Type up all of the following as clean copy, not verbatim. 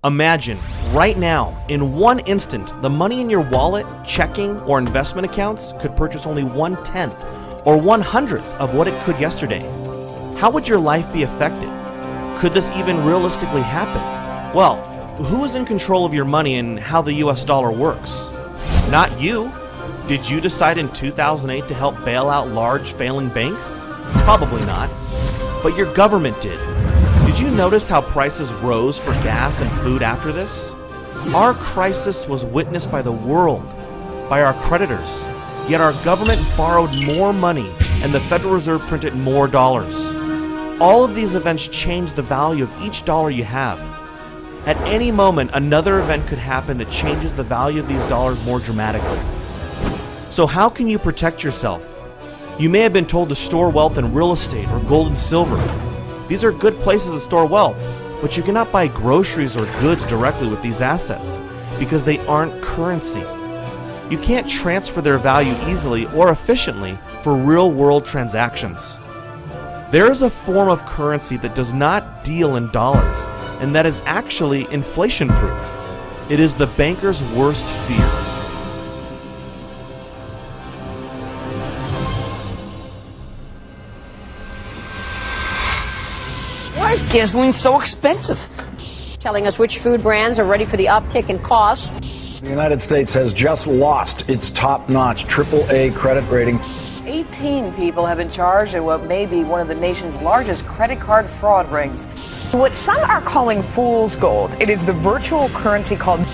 Imagine, right now, in one instant, the money in your wallet, checking, or investment accounts could purchase only 1/10 or 1/100th of what it could yesterday. How would your life be affected? Could this even realistically happen? Well, who is in control of your money and how the US dollar works? Not you. Did you decide in 2008 to help bail out large failing banks? Probably not. But your government did. Did you notice how prices rose for gas and food after this? Our crisis was witnessed by the world, by our creditors, yet our government borrowed more money and the Federal Reserve printed more dollars. All of these events changed the value of each dollar you have. At any moment, another event could happen that changes the value of these dollars more dramatically. So how can you protect yourself? You may have been told to store wealth in real estate or gold and silver. These are good places to store wealth, but you cannot buy groceries or goods directly with these assets because they aren't currency. You can't transfer their value easily or efficiently for real-world transactions. There is a form of currency that does not deal in dollars, and that is actually inflation-proof. It is the banker's worst fear. Why is gasoline so expensive? Telling us which food brands are ready for the uptick in costs. The United States has just lost its top-notch AAA credit rating. 18 people have been charged in what may be one of the nation's largest credit card fraud rings. What some are calling fool's gold, it is the virtual currency called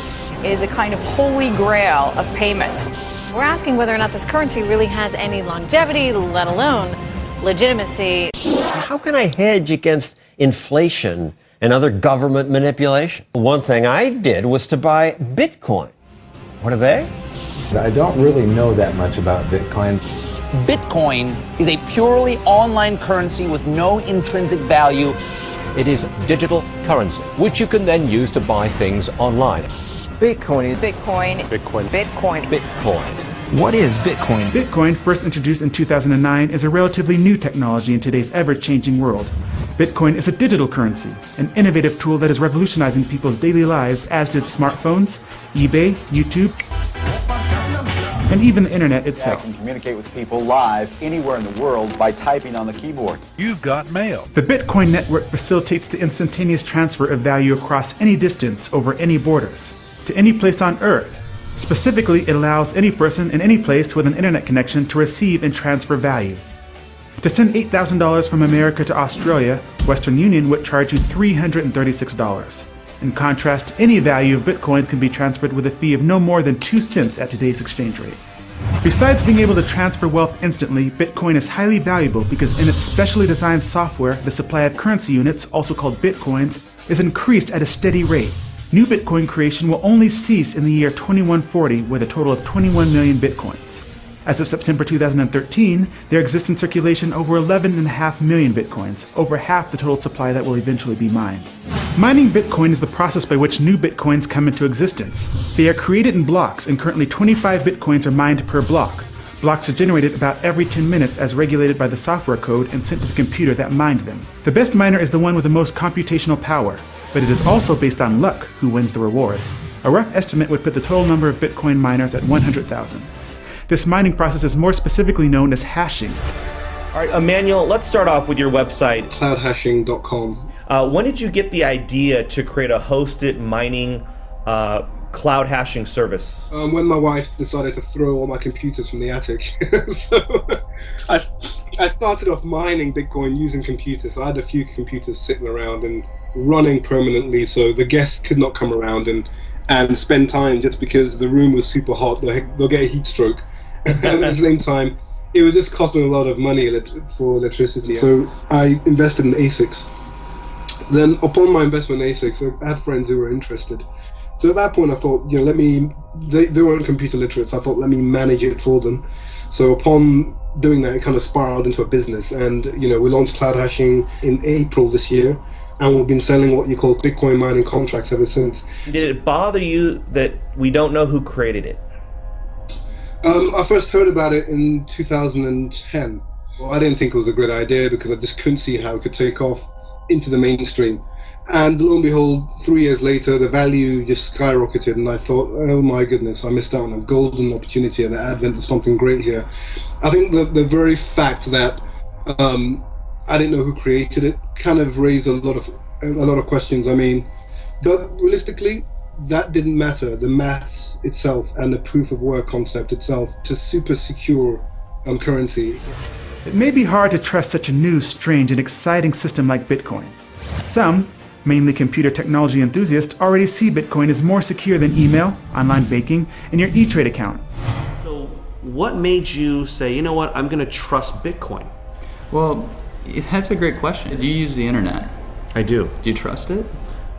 is a kind of holy grail of payments. We're asking whether or not this currency really has any longevity, let alone legitimacy. How can I hedge against inflation and other government manipulation? One thing I did was to buy Bitcoin. What are they? I don't really know that much about Bitcoin. Bitcoin is a purely online currency with no intrinsic value. It is digital currency, which you can then use to buy things online. Bitcoin. Bitcoin. Bitcoin. Bitcoin. Bitcoin. What is Bitcoin? Bitcoin, first introduced in 2009, is a relatively new technology in today's ever-changing world. Bitcoin is a digital currency, an innovative tool that is revolutionizing people's daily lives, as did smartphones, eBay, YouTube, and even the internet itself. I can communicate with people live anywhere in the world by typing on the keyboard. You've got mail. The Bitcoin network facilitates the instantaneous transfer of value across any distance over any borders, to any place on Earth. Specifically, it allows any person in any place with an internet connection to receive and transfer value. To send $8,000 from America to Australia, Western Union would charge you $336. In contrast, any value of Bitcoins can be transferred with a fee of no more than 2 cents at today's exchange rate. Besides being able to transfer wealth instantly, Bitcoin is highly valuable because in its specially designed software, the supply of currency units, also called Bitcoins, is increased at a steady rate. New Bitcoin creation will only cease in the year 2140 with a total of 21 million Bitcoins. As of September 2013, there exist in circulation over 11.5 million Bitcoins, over half the total supply that will eventually be mined. Mining Bitcoin is the process by which new Bitcoins come into existence. They are created in blocks, and currently 25 Bitcoins are mined per block. Blocks are generated about every 10 minutes as regulated by the software code and sent to the computer that mined them. The best miner is the one with the most computational power, but it is also based on luck who wins the reward. A rough estimate would put the total number of Bitcoin miners at 100,000. This mining process is more specifically known as hashing. All right, Emmanuel, let's start off with your website. cloudhashing.com. When did you get the idea to create a hosted mining cloud hashing service? When my wife decided to throw all my computers from the attic. So I started off mining Bitcoin using computers. So I had a few computers sitting around and running permanently, so the guests could not come around and spend time just because the room was super hot. They'll get a heat stroke. And at the same time, it was just costing a lot of money for electricity. So I invested in ASICs. Then upon my investment in ASICs, I had friends who were interested. So at that point I thought, they weren't computer literate, so I thought, let me manage it for them. So upon doing that, it kind of spiraled into a business. And, we launched Cloud Hashing in April this year. And we've been selling what you call Bitcoin mining contracts ever since. Did it bother you that we don't know who created it? I first heard about it in 2010. Well, I didn't think it was a great idea because I just couldn't see how it could take off into the mainstream. And lo and behold, 3 years later, the value just skyrocketed, and I thought, oh my goodness, I missed out on a golden opportunity at the advent of something great here. I think the very fact that I didn't know who created it kind of raised a lot of questions. I mean, but realistically, that didn't matter. The maths itself and the proof of work concept itself, it's a super secure currency. It may be hard to trust such a new, strange, and exciting system like Bitcoin. Some, mainly computer technology enthusiasts, already see Bitcoin as more secure than email, online banking, and your E-Trade account. So what made you say, you know what, I'm going to trust Bitcoin? Well, that's a great question. Do you use the internet? I do. Do you trust it?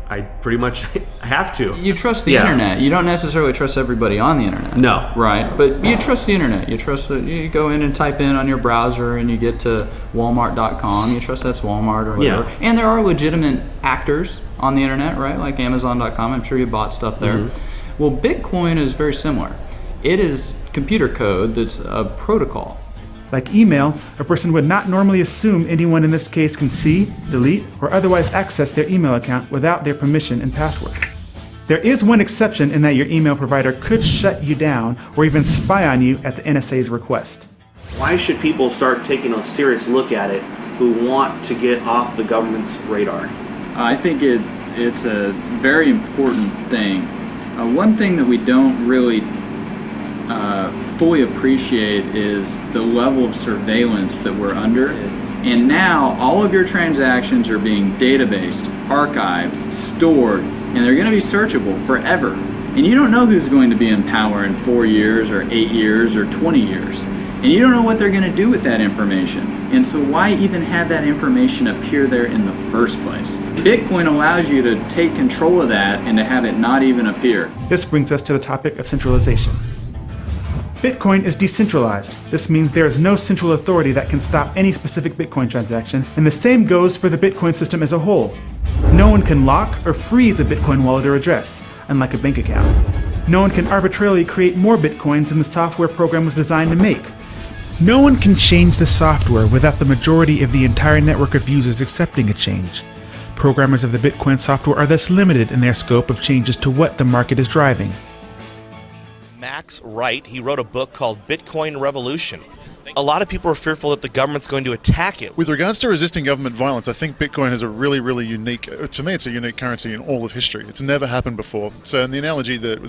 I pretty much have to. You trust the internet. You don't necessarily trust everybody on the internet. No. Right? But you trust the internet. You trust that you go in and type in on your browser and you get to walmart.com. You trust that's Walmart or whatever. Yeah. And there are legitimate actors on the internet, right? Like amazon.com. I'm sure you bought stuff there. Mm-hmm. Well, Bitcoin is very similar. It is computer code that's a protocol. Like email, a person would not normally assume anyone in this case can see, delete, or otherwise access their email account without their permission and password. There is one exception in that your email provider could shut you down or even spy on you at the NSA's request. Why should people start taking a serious look at it who want to get off the government's radar? I think it's a very important thing. One thing that we don't really fully appreciate is the level of surveillance that we're under. And now all of your transactions are being databased, archived, stored, and they're going to be searchable forever. And you don't know who's going to be in power in 4 years or 8 years or 20 years. And you don't know what they're going to do with that information. And so why even have that information appear there in the first place? Bitcoin allows you to take control of that and to have it not even appear. This brings us to the topic of centralization. Bitcoin is decentralized. This means there is no central authority that can stop any specific Bitcoin transaction, and the same goes for the Bitcoin system as a whole. No one can lock or freeze a Bitcoin wallet or address, unlike a bank account. No one can arbitrarily create more Bitcoins than the software program was designed to make. No one can change the software without the majority of the entire network of users accepting a change. Programmers of the Bitcoin software are thus limited in their scope of changes to what the market is driving. Max Wright, he wrote a book called Bitcoin Revolution. A lot of people are fearful that the government's going to attack it. With regards to resisting government violence, I think Bitcoin is a really, really unique, to me it's a unique currency in all of history. It's never happened before. So and the analogy that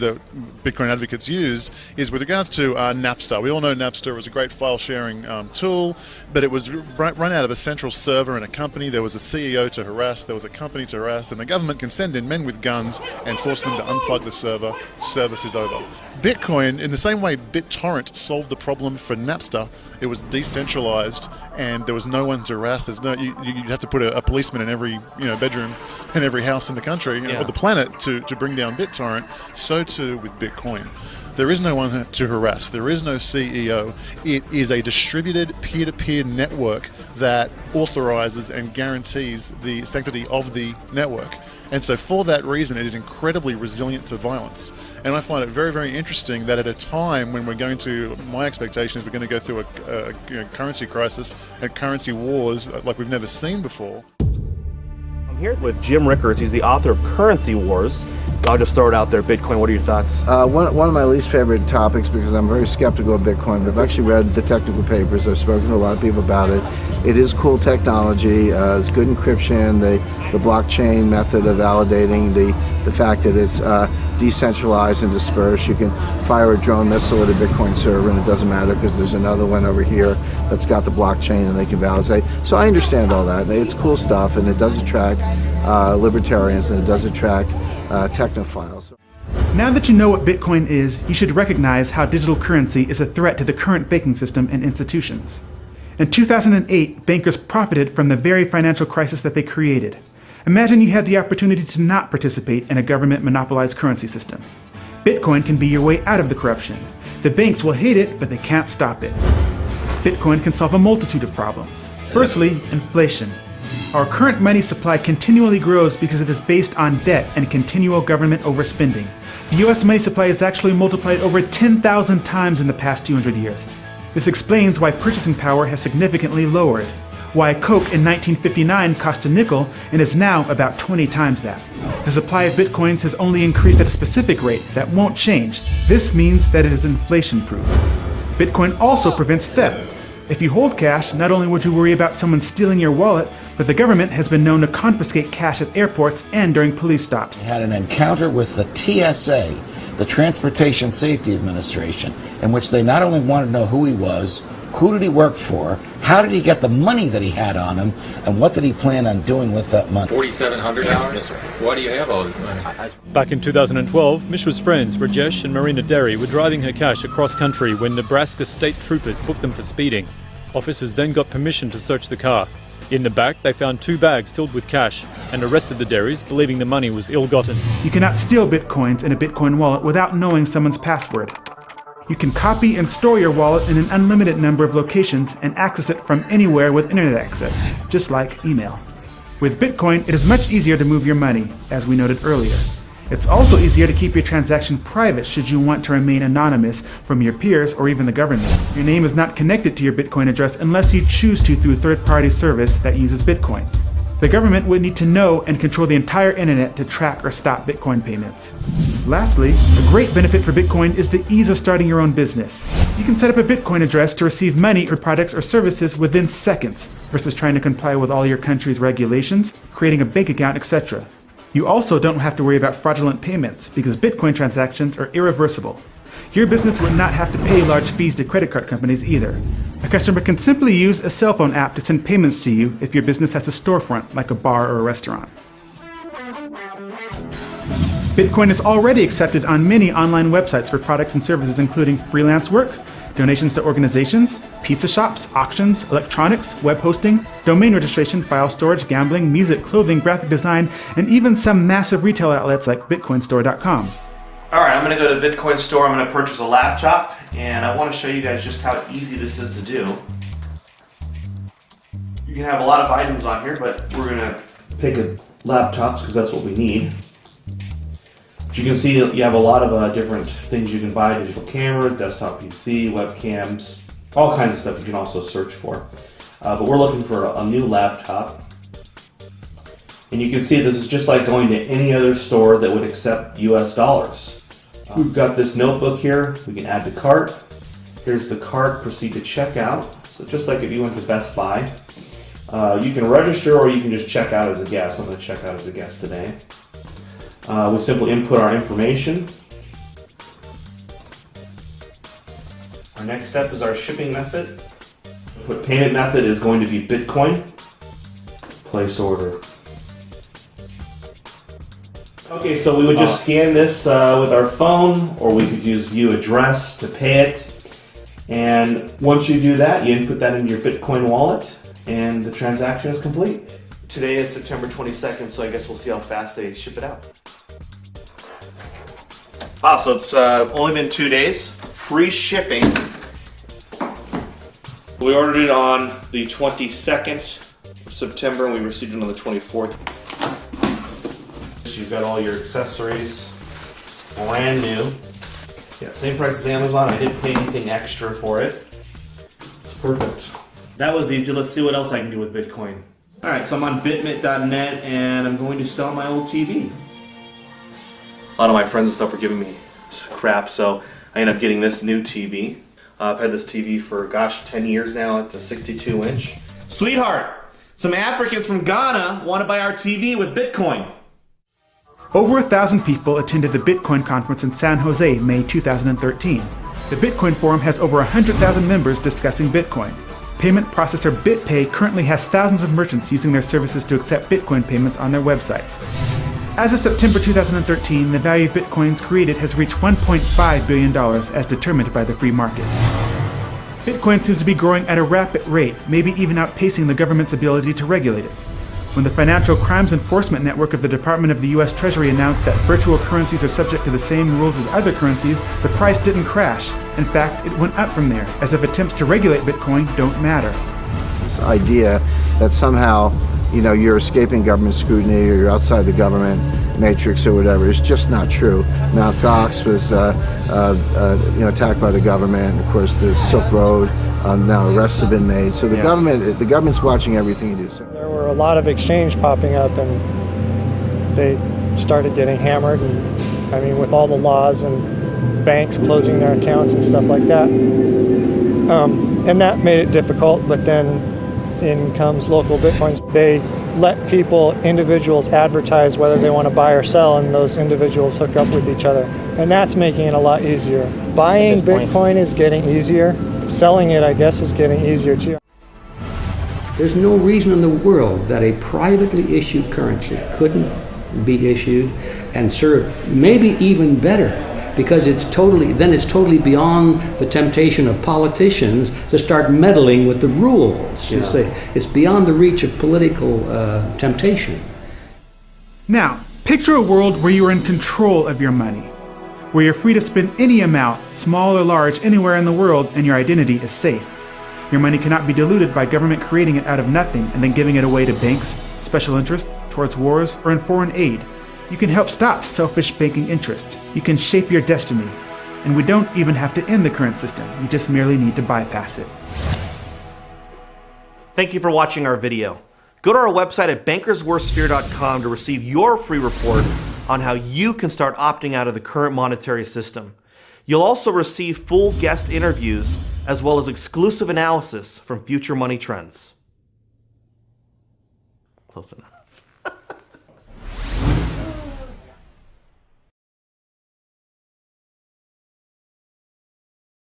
Bitcoin advocates use is with regards to Napster. We all know Napster was a great file sharing tool, but it was run out of a central server in a company. There was a CEO to harass, there was a company to harass, and the government can send in men with guns and force them to unplug the server. Service is over. Bitcoin, in the same way BitTorrent solved the problem for Napster, it was decentralized and there was no one to harass. There's no you have to put a policeman in every bedroom in every house in the country or the planet to bring down BitTorrent. So too with Bitcoin. There is no one to harass. There is no CEO. It is a distributed peer-to-peer network that authorizes and guarantees the sanctity of the network. And so for that reason, it is incredibly resilient to violence. And I find it very, very interesting that at a time when my expectation is we're going to go through a currency crisis and currency wars like we've never seen before. I'm here with Jim Rickards. He's the author of Currency Wars. I'll just throw it out there. Bitcoin, what are your thoughts? One of my least favorite topics, because I'm very skeptical of Bitcoin, but I've actually read the technical papers. I've spoken to a lot of people about it. It is cool technology. It's good encryption, the blockchain method of validating, the fact that it's decentralized and dispersed. You can fire a drone missile at a Bitcoin server and it doesn't matter because there's another one over here that's got the blockchain and they can validate. So I understand all that. It's cool stuff and it does attract libertarians and it does attract technophiles. Now that you know what Bitcoin is, you should recognize how digital currency is a threat to the current banking system and institutions. In 2008, bankers profited from the very financial crisis that they created. Imagine you had the opportunity to not participate in a government monopolized currency system. Bitcoin can be your way out of the corruption. The banks will hate it, but they can't stop it. Bitcoin can solve a multitude of problems. Firstly, inflation. Our current money supply continually grows because it is based on debt and continual government overspending. The US money supply has actually multiplied over 10,000 times in the past 200 years. This explains why purchasing power has significantly lowered. why Coke in 1959 cost a nickel and is now about 20 times that. The supply of bitcoins has only increased at a specific rate that won't change. This means that it is inflation-proof. Bitcoin also prevents theft. If you hold cash, not only would you worry about someone stealing your wallet, but the government has been known to confiscate cash at airports and during police stops. Had an encounter with the TSA, the Transportation Safety Administration, in which they not only wanted to know who he was, who did he work for, how did he get the money that he had on him, and what did he plan on doing with that money? $4,700? Yes, sir. Why do you have all this money? Back in 2012, Mishra's friends, Rajesh and Marina Derry, were driving her cash across country when Nebraska state troopers booked them for speeding. Officers then got permission to search the car. In the back, they found 2 bags filled with cash and arrested the Derrys, believing the money was ill-gotten. You cannot steal bitcoins in a Bitcoin wallet without knowing someone's password. You can copy and store your wallet in an unlimited number of locations and access it from anywhere with internet access, just like email. With Bitcoin, it is much easier to move your money, as we noted earlier. It's also easier to keep your transaction private should you want to remain anonymous from your peers or even the government. Your name is not connected to your Bitcoin address unless you choose to through a third-party service that uses Bitcoin. The government would need to know and control the entire internet to track or stop Bitcoin payments. Lastly, a great benefit for Bitcoin is the ease of starting your own business. You can set up a Bitcoin address to receive money for products or services within seconds, versus trying to comply with all your country's regulations, creating a bank account, etc. You also don't have to worry about fraudulent payments because Bitcoin transactions are irreversible. Your business would not have to pay large fees to credit card companies either. A customer can simply use a cell phone app to send payments to you if your business has a storefront, like a bar or a restaurant. Bitcoin is already accepted on many online websites for products and services including freelance work, donations to organizations, pizza shops, auctions, electronics, web hosting, domain registration, file storage, gambling, music, clothing, graphic design, and even some massive retail outlets like bitcoinstore.com. Alright, I'm going to go to the Bitcoin store, I'm going to purchase a laptop, and I want to show you guys just how easy this is to do. You can have a lot of items on here, but we're going to pick a laptop because that's what we need. But you can see you have a lot of different things you can buy: digital camera, desktop PC, webcams, all kinds of stuff you can also search for. But we're looking for a new laptop. And you can see this is just like going to any other store that would accept US dollars. We've got this notebook here, we can add to cart. Here's the cart, proceed to checkout. So just like if you went to Best Buy. You can register or you can just check out as a guest. I'm going to check out as a guest today. We simply input our information. Our next step is our shipping method. The payment method is going to be Bitcoin. Place order. Okay, so we would just scan this with our phone, or we could use view address to pay it. And once you do that, you input that into your Bitcoin wallet, and the transaction is complete. Today is September 22nd, so I guess we'll see how fast they ship it out. Wow, so it's only been 2 days. Free shipping. We ordered it on the 22nd of September, and we received it on the 24th. You've got all your accessories, brand new. Yeah, same price as Amazon. I didn't pay anything extra for it. It's perfect. That was easy. Let's see what else I can do with Bitcoin. All right, so I'm on bitmit.net, and I'm going to sell my old TV. A lot of my friends and stuff were giving me crap, so I ended up getting this new TV. I've had this TV for, 10 years now. It's a 62-inch. Sweetheart, some Africans from Ghana want to buy our TV with Bitcoin. Over 1,000 people attended the Bitcoin conference in San Jose, May 2013. The Bitcoin Forum has over 100,000 members discussing Bitcoin. Payment processor BitPay currently has thousands of merchants using their services to accept Bitcoin payments on their websites. As of September 2013, the value of Bitcoins created has reached $1.5 billion as determined by the free market. Bitcoin seems to be growing at a rapid rate, maybe even outpacing the government's ability to regulate it. When the Financial Crimes Enforcement Network of the Department of the U.S. Treasury announced that virtual currencies are subject to the same rules as other currencies, the price didn't crash. In fact, it went up from there, as if attempts to regulate Bitcoin don't matter. This idea that somehow, you're escaping government scrutiny or you're outside the government matrix or whatever is just not true. Mt. Gox was, attacked by the government. Of course, the Silk Road Now arrests have been made. So the government's watching everything you do. So there were a lot of exchange popping up, and they started getting hammered. And I mean, with all the laws and banks closing their accounts and stuff like that, and that made it difficult. But then in comes local Bitcoins. They let individuals advertise whether they want to buy or sell, and those individuals hook up with each other. And that's making it a lot easier. Buying Bitcoin is getting easier. Selling it, I guess, is getting easier too. There's no reason in the world that a privately issued currency couldn't be issued and serve maybe even better, because it's totally beyond the temptation of politicians to start meddling with the rules. Yeah. It's beyond the reach of political temptation. Now, picture a world where you are in control of your money, where you're free to spend any amount, small or large, anywhere in the world, and your identity is safe. Your money cannot be diluted by government creating it out of nothing and then giving it away to banks, special interests, towards wars, or in foreign aid. You can help stop selfish banking interests. You can shape your destiny. And we don't even have to end the current system. We just merely need to bypass it. Thank you for watching our video. Go to our website at bankersworstfear.com to receive your free report on how you can start opting out of the current monetary system. You'll also receive full guest interviews as well as exclusive analysis from future money trends. Close enough.